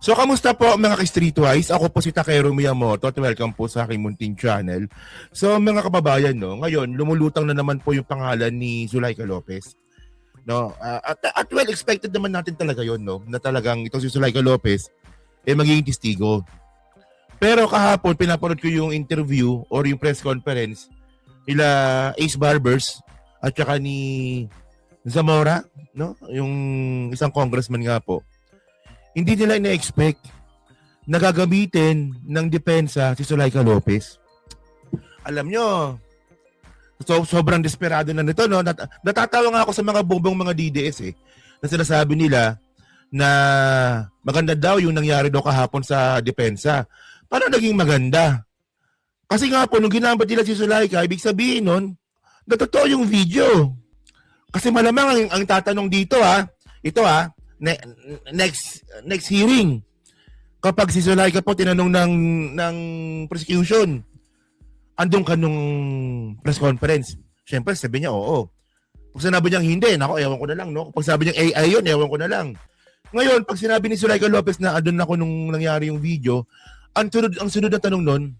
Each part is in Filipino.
So, kamusta po mga ka-Streetwise? Ako po si Takero Miyamoto at welcome po sa aking munting channel. So, mga kababayan, no, ngayon, lumulutang na naman po yung pangalan ni Zuleika Lopez. No? At well, expected naman natin talaga yon, no? Na talagang ito si Zuleika Lopez magiging testigo. Pero kahapon, pinapanood ko yung interview or yung press conference nila Ace Barbers at saka ni Zamora, no? Yung isang congressman nga po. Hindi nila ina-expect na gagamitin ng depensa si Zuleika Lopez. Alam nyo, sobrang desperado na nito, no? Natatawa nga ako sa mga bongbong mga DDS na sinasabi nila na maganda daw yung nangyari daw kahapon sa depensa. Paano naging maganda? Kasi nga po, nung ginamit nila si Zuleika, ibig sabihin nun, na totoo yung video. Kasi malamang ang tatanong dito next hearing, kapag si Zuleika po tinanong ng prosecution, andun ka nung press conference. Siyempre, sabi niya, oo. Pag sinabi niyang hindi, nako, ewan ko na lang, no? Pag sabi niyang AI yun, ewan ko na lang. Ngayon, pag sinabi ni Zuleika Lopez na andun ako nung nangyari yung video, ang sunod na tanong nun,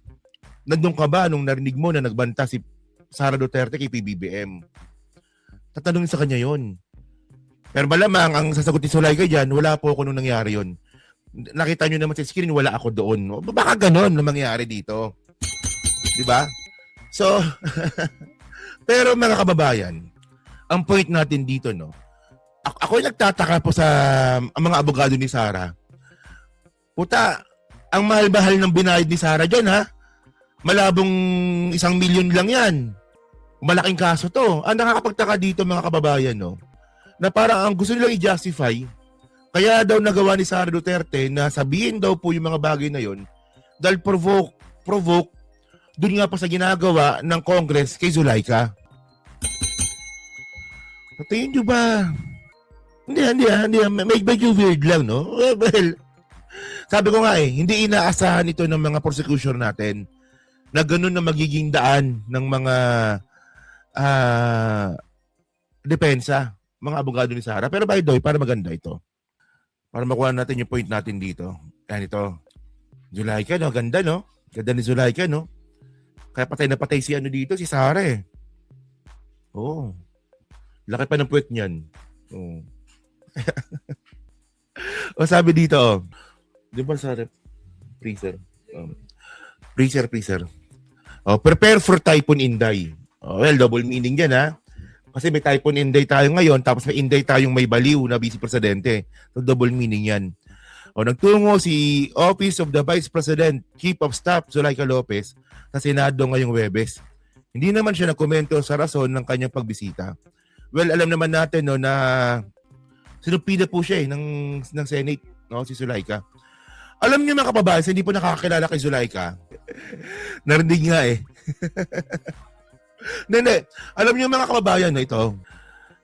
nandun ka ba nung narinig mo na nagbanta si Sara Duterte kay PBBM? Tatanungin sa kanya yon. Pero malamang, ang sasagot ni Zuleika dyan, wala po ako nung nangyari yon. Nakita nyo naman sa screen, wala ako doon. Baka ganon na mangyari dito. Diba? So, pero mga kababayan, ang point natin dito, no? Ako'y nagtataka po sa mga abogado ni Sara. Puta, ang mahal-mahal ng binayad ni Sara dyan, ha? Malabong 1 milyon lang yan. Malaking kaso to. Ang nakakapagtaka dito, mga kababayan, no? Na parang ang gusto nilang i-justify, kaya daw nagawa ni Sara Duterte na sabihin daw po yung mga bagay na yon dahil provoke dun nga po sa ginagawa ng Congress kay Zuleika. Tingin nyo ba? Hindi. Medyo weird lang, no? Well, sabi ko nga hindi inaasahan ito ng mga prosecution natin na ganun na magiging daan ng mga depensa, mga abogado ni Sara. Pero by the way, para maganda ito. Para makuha natin yung point natin dito. Yan ito. Zuleika, no? Ganda, no? Ganda ni Zuleika, no? Kaya patay na patay si si Sara Oo. Laki pa ng puwet niyan. Oo. O sabi dito, di ba sa freezer? Freezer. Prepare for Typhoon Inday. Well, double meaning yan, ha? Kasi may Typhoon Inday tayo ngayon, tapos may Inday tayong may baliw na Vice Presidente. So, double meaning yan. Nagtungo si Office of the Vice President, Chief of Staff, Zuleika Lopez, sa Senado ngayong Huwebes. Hindi naman siya nagkomento sa rason ng kanyang pagbisita. Well, alam naman natin, no, na sinupida po siya ng Senate, no, si Zuleika. Alam niyo mga kababayan, hindi po nakakakilala kay Zuleika. Narinig nga Hindi. Alam niyo mga kababayan na ito,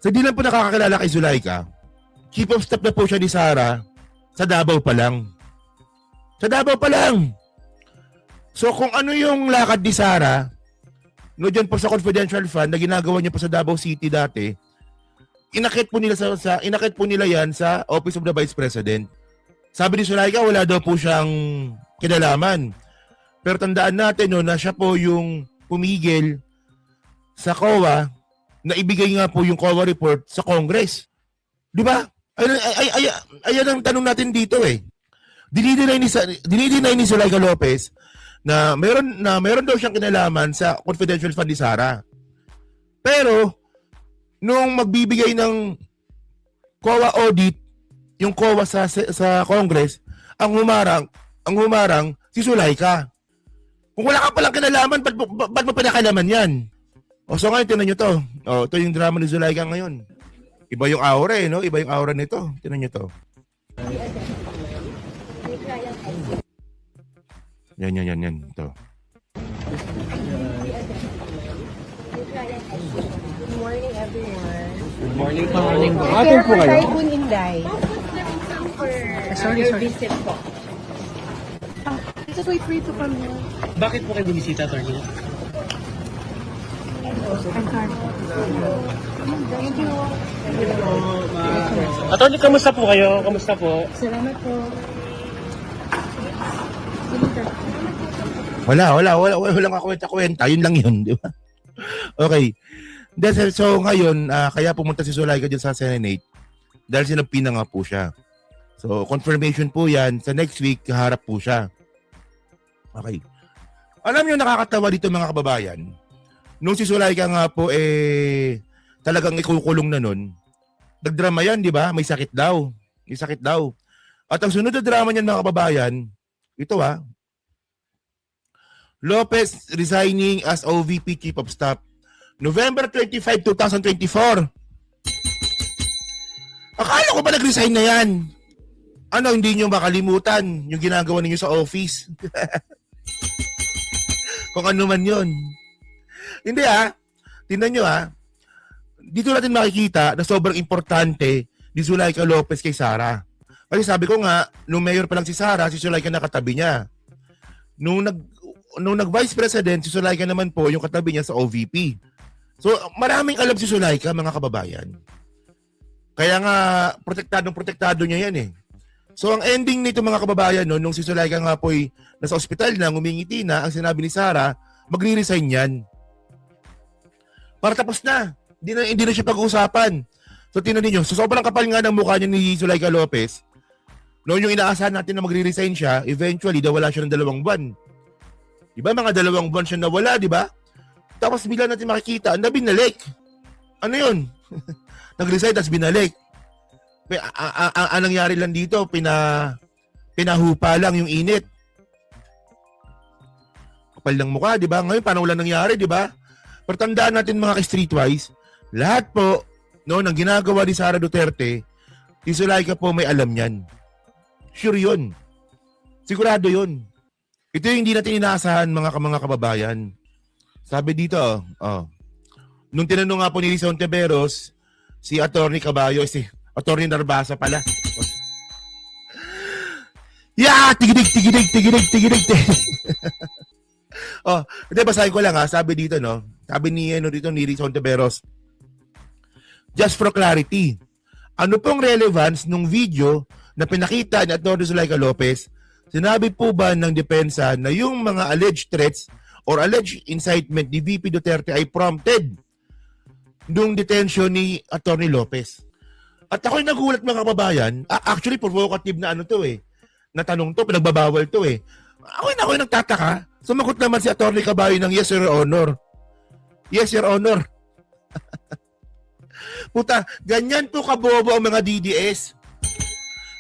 sa hindi lang po nakakakilala kay Zuleika, Chief of Staff na po siya ni Sara sa Davao pa lang. Sa Davao pa lang. So kung ano yung lakad ni Sara, no, dyan po sa confidential fund na ginagawa niya po sa Davao City dati, inakit po nila yan sa Office of the Vice President. Sabi ni Zuleika, wala daw po siyang kinalaman. Pero tandaan natin, no, na siya po yung pumigil sa COA na ibigay nga po yung COA report sa Congress. Di ba? Ayan ang tanong natin dito Dinideny ni Zuleika Lopez na meron daw siyang kinalaman sa confidential fund ni Sara. Pero nung magbibigay ng COA audit, yung COA sa Congress, ang humarang si Zuleika. Kung wala ka palang kinalaman, ba't mo pinakalaman yan? So ngayon, tinan nyo to. Ito yung drama ni Zuleika ngayon. Iba yung aura no? Iba yung aura nito. Tinan nyo to. Yan. Ito. Good morning, everyone. Good morning po. Prepare for Typhoon Inday. Sorry. Visit po. Just wait for you to come here. Bakit po kayo bumisita, attorney? Thank you. Attorney, kamusta po kayo? Kamusta po? Salamat po. Walang kakwenta-kwenta. Yun lang yun, di ba? Okay. So ngayon, kaya pumunta si Zulaika dyan sa Senate dahil sinapina nga po siya. So confirmation po yan. Sa next week, kaharap po siya. Okay. Alam niyo, nakakatawa dito mga kababayan. Nung si Zulaika nga po, talagang ikukulong na nun, nagdrama yan, di ba? May sakit daw. At ang sunod na drama niyan mga kababayan, ito Lopez resigning as OVP Chief of Staff. November 25, 2024. Akala ko ba nag-resign na yan? Ano, hindi nyo makalimutan yung ginagawa ninyo sa office? Kung ano man yun. Hindi tingnan nyo dito natin makikita na sobrang importante ni Zulaika Lopez kay Sara. Kasi sabi ko nga, nung mayor pa lang si Sara, si Zulaika nakatabi niya. Nung nag-vice president, si Zulaika naman po yung katabi niya sa OVP. So, maraming alam si Zulaika, mga kababayan. Kaya nga, protektado niya yan So, ang ending nito mga kababayan, nung si Zulaika nga po nasa ospital na, ngumingiti na, ang sinabi ni Sara, magre-resign yan. Para tapos na. Hindi na siya pag-uusapan. So, tingnan niyo, so sobrang kapal nga ng mukha niya ni Zulaika Lopez. Noon yung inaasahan natin na magre-resign siya, eventually, wala siya ng 2 buwan. Diba? Mga 2 buwan siya nawala, diba? Tapos bigla natin makikita, na binalik. Ano yun? Nag-resign, tapos binalik. Ang nangyari lang dito, pinahupa lang yung init. Kapal ng mukha, diba? Ngayon, paano wala nangyari, diba? Pero tandaan natin mga ka-streetwise, lahat po, ng ginagawa ni Sara Duterte, si Zulaika po may alam yan. Sure yun. Sigurado yun. Ito yung hindi natin inaasahan mga kababayan. Sabi dito, nung tinanong nga po ni Rizon Teberos, si Attorney Caballo, si Attorney Narbasa pala. Tigidig. Hindi, basahin ko lang sabi dito, sabi ni Rizon Teberos, just for clarity, ano pong relevance nung video na pinakita ni Atty. Zulaika Lopez? Sinabi po ba ng depensa na yung mga alleged threats or alleged incitement ni VP Duterte ay prompted nung detention ni Atty. Lopez? At ako'y nagulat mga kababayan, actually provocative na na tanong to, pinagbabawal to Ako'y nagtataka, sumagot naman si Atty. Caballo ng yes, Your Honor. Yes, Your Honor. Puta, ganyan po kabobo ang mga DDS.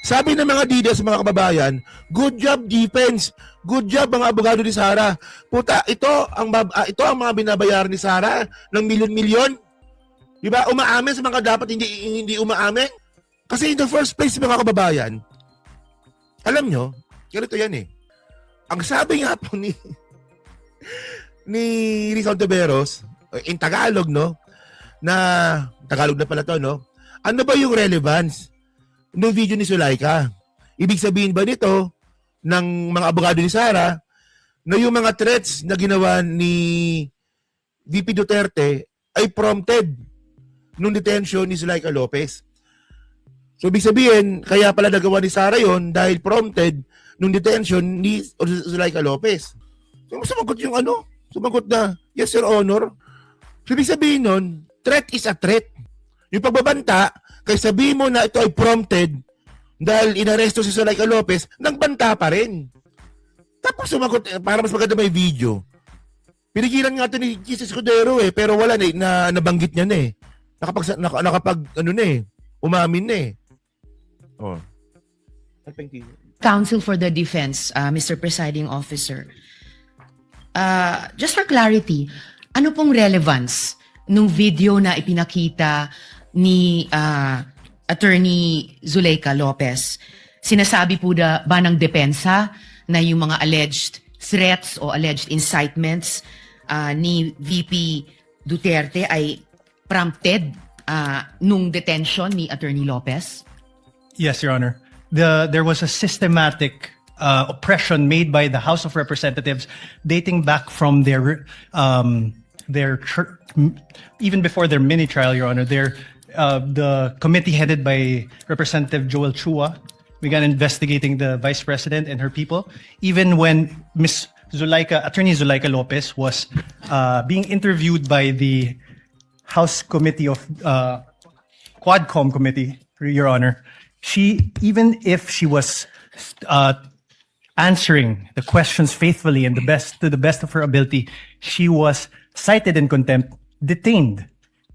Sabi ng mga DDS mga kababayan, good job defense. Good job mga abogado ni Sara. Puta, ito ang mga binabayaran ni Sara ng milyon-milyon. Diba? Umaamin sa mga dapat hindi umaamin. Kasi in the first place mga kababayan, alam nyo, ganito yan Ang sabi nga po ni Rizal Teberos, in Tagalog, Tagalog na pala to, ano ba yung relevance ng video ni Zulaika? Ibig sabihin ba nito ng mga abogado ni Sara na yung mga threats na ginawa ni VP Duterte ay prompted nung detention ni Zulaika Lopez? So, ibig sabihin, kaya pala nagawa ni Sara yon dahil prompted nung detention ni Zulaika Lopez. So, sumagot na, yes, Your Honor. So, ibig sabihin nun, threat is a threat. Yung pagbabanta, kaya sabihin mo na ito ay prompted dahil inaresto si Zulaika Lopez, nagbanta pa rin. Tapos sumagot, para mas maganda may video. Pinigilan nga ito ni Jesus Cordero pero wala na nabanggit niya umamin na Oh. Counsel for the Defense, Mr. Presiding Officer. Just for clarity, ano pong relevance nung video na ipinakita ni Attorney Zulaika Lopez? Sinasabi po ba ng depensa na yung mga alleged threats o alleged incitements ni VP Duterte ay prompted nung detention ni Attorney Lopez? Yes, Your Honor. There was a systematic oppression made by the House of Representatives dating back from their even before their mini trial, Your Honor. The committee headed by Representative Joel Chua began investigating the Vice President and her people. Even when Ms. Attorney Zuleika Lopez was being interviewed by the House Committee of Quadcom Committee, Your Honor, even if she was answering the questions faithfully and to the best of her ability, she was cited in contempt, detained.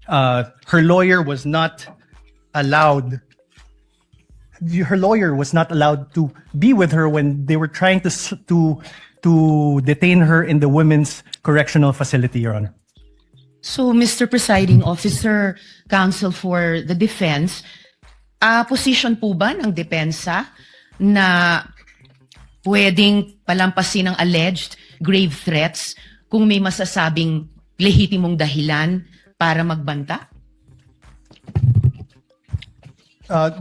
Her lawyer was not allowed. Her lawyer was not allowed to be with her when they were trying to detain her in the women's correctional facility, Your Honor. So, Mr. Presiding Officer, Counsel for the Defense, position po ba ng depensa na pwedeng palampasin ang alleged grave threats kung may masasabing lehitimong dahilan para magbanta?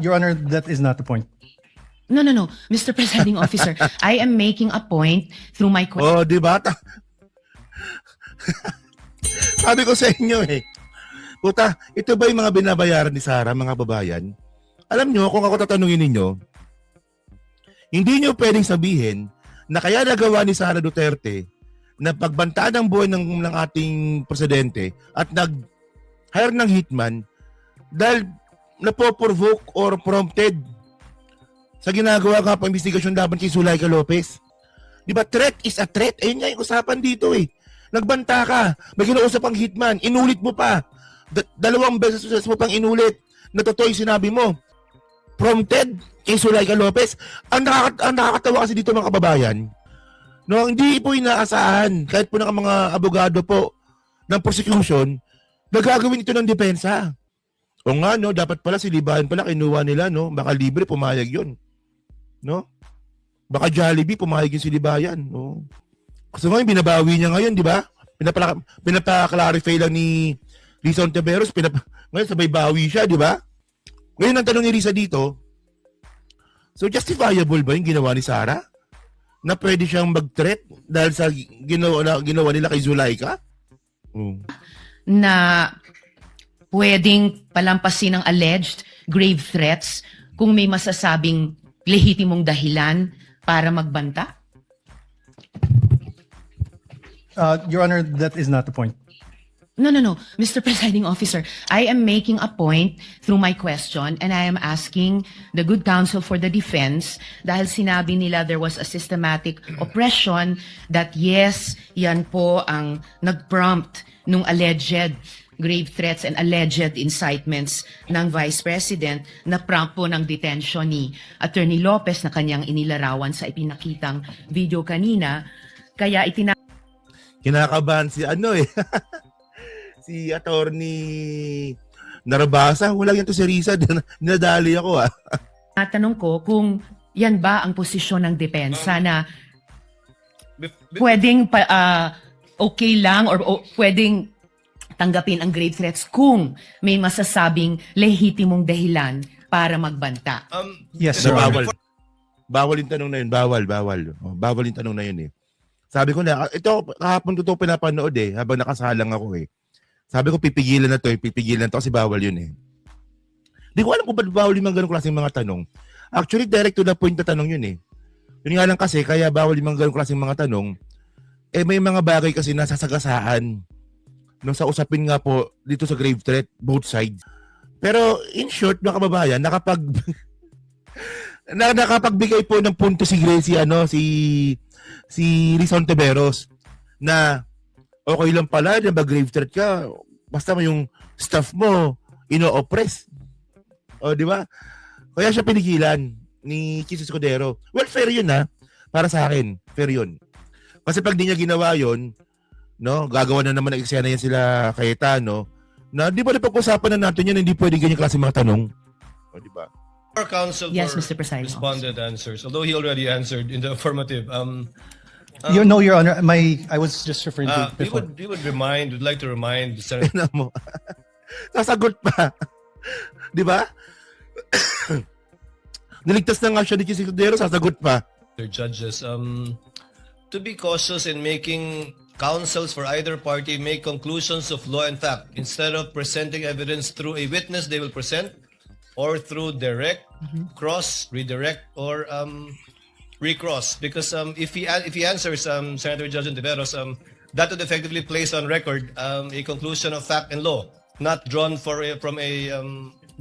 Your Honor, that is not the point. No. Mr. Presiding Officer, I am making a point through my question. Oh, di ba? Sabi ko sa inyo eh. Puta, ito ba yung mga binabayaran ni Sara, mga babayan? Alam nyo, kung ako tatanungin ninyo, hindi nyo pwedeng sabihin na kaya nagawa ni Sara Duterte na pagbantaan ang buhay ng ating presidente at nag-hire ng hitman dahil napoprovoke or prompted sa ginagawa ka pa investigasyon laban kay Zuleika Lopez. Di ba? Threat is a threat. Ayun nga yung usapan dito eh. Nagbanta ka, may kinausap ang hitman, inulit mo pa. Dalawang beses mo pang inulit na totoo yung sinabi mo. Prompted kay Zuleika Lopez. Ang nakakatawa kasi dito mga kababayan, no, hindi po inaasahan, kahit po ng mga abogado po ng prosecution, nagagawin ito ng depensa. O nga, no, dapat pala si Libayan pala kinuha nila, no? Baka libre, pumayag yun. No? Baka Jollibee, pumayag yun si Libayan, no? Kasi ngayon, binabawi niya ngayon, di ba? Pinapa-clarify lang ni Risa Ontiveros, ngayon sabay bawi siya, di ba? Ngayon, ang tanong ni Risa dito, so justifiable ba yung ginawa ni Sara? Na pwede siyang mag-threat dahil sa ginawa nila kay Zuleika? Na pwedeng palampasin ang alleged grave threats kung may masasabing lehitimong dahilan para magbanta? Your Honor, that is not the point. No. Mr. Presiding Officer, I am making a point through my question and I am asking the good counsel for the defense dahil sinabi nila there was a systematic oppression that yes, yan po ang nag-prompt nung alleged grave threats and alleged incitements ng Vice President na prompt po ng detention ni Attorney Lopez na kanyang inilarawan sa ipinakitang video kanina. Kaya Kinakabahan si si Attorney Narabasa. Wala yan to si Risa. Dinadali ako Natanong ko kung yan ba ang posisyon ng depensa na pwedeng okay lang or pwedeng tanggapin ang grave threats kung may masasabing lehitimong dahilan para magbanta. Yes, na Your Honor. bawal yung tanong na yun. Bawal. Bawal yung tanong na yun eh. Sabi ko na, ito, kahapon ko ito pinapanood eh, habang nakasalang ako eh. Sabi ko, pipigilan na to kasi bawal yun eh. Di ko alam kung ba't bawal yung mga ganong klaseng mga tanong. Actually, direct to the point na tanong yun eh. Yun nga lang kasi, kaya bawal yung mga ganong klaseng mga tanong, eh may mga bagay kasi nasasagasaan nung sa usapin nga po dito sa grave threat, both sides. Pero in short, mga kababayan, nakapagbigay po ng punto si Gracie, si Risa Ontiveros na okay lang pala na mag-grave threat ka basta mo yung staff mo ino-oppress. O, di ba? Kaya siya pinigilan ni Chis Escudero. Well, fair yun para sa akin. Fair yun. Kasi pag di niya ginawa yun, no, gagawa na naman ng eksena yan sila Cayetano, na di ba napag-usapan na natin yan, hindi pwede ganyan klase mga tanong. O, di ba? Our counsel Yes, for Mr. Presiding responded answers, although he already answered in the affirmative. Your Honor, I was just referring to We before. would like to remind the Senate Tignan mo. Sasagot pa. Di ba? Niligtas na nga siya ni Chis Escudero, sasagot pa. their judges to be cautious in making counsels for either party make conclusions of law and fact instead of presenting evidence through a witness they will present or through direct, cross, redirect, or recross because if he answers Senator Judge Ontiveros, that would effectively place on record a conclusion of fact and law, not drawn from a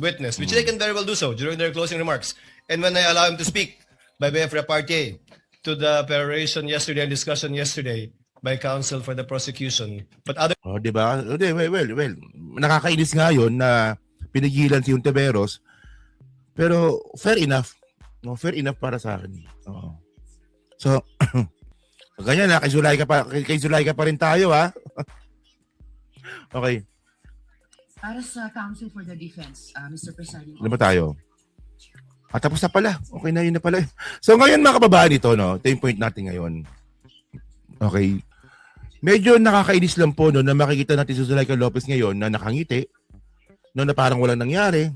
witness, which they can very well do so during their closing remarks. And when I allow him to speak by way of repartee to the peroration yesterday and discussion yesterday by counsel for the prosecution, but other Oh, di ba? Well, nakakainis nga yun na pinigilan si Ontiveros. Pero fair enough. No, fair enough para sa akin. Oo. So, ganyan na, kay Zulaika pa rin tayo, ha? Okay, Para sa counsel for the defense, Mr. Presiding ano ba tayo? Tapos na pala. Okay na, yun na pala. So ngayon mga kababayan ito, no? Ito yung point natin ngayon. Okay. Medyo nakakainis lang po no, na makikita natin si Zulaika Lopez ngayon na nakangiti, no, na parang walang nangyari,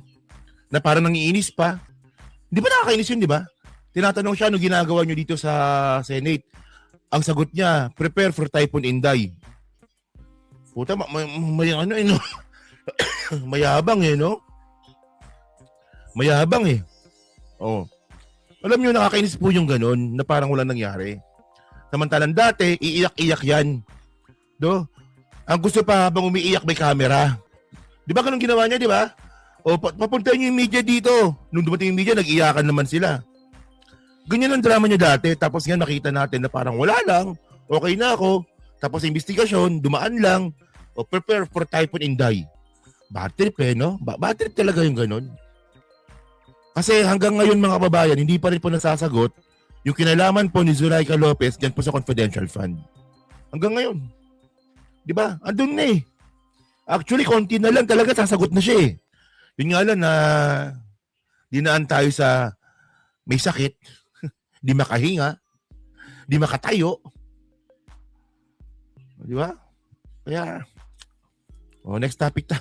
na parang nangiinis pa. Di ba nakakainis yun, di ba? Tinatanong siya, ano ginagawa nyo dito sa Senate? Ang sagot niya, prepare for Typhoon Inday. Puta, ano, no? Mayabang no? Mayabang Oh. Alam nyo, nakakainis po yung ganun, na parang walang nangyari. Samantalang dati, iiyak-iyak yan. Do? Ang gusto pa habang umiiyak may camera. Di ba ganun ginawa niya, di ba? O, papuntahin niyo yung media dito. Nung dumating yung media, nag-iyakan naman sila. Ganyan ang drama niya dati. Tapos nga nakita natin na parang wala lang. Okay na ako. Tapos investigasyon, dumaan lang. O, prepare for Typhoon Inday. Bad trip no? Bad trip talaga yung ganun. Kasi hanggang ngayon mga kababayan, hindi pa rin po nasasagot yung kinalaman po ni Zulaika Lopez dyan po sa confidential fund. Hanggang ngayon. Di ba? Andun na Actually, konti na lang talaga sasagot na siya Yun nga lang na dinaan tayo sa may sakit, di makahinga, di makatayo. Di ba? Kaya, next topic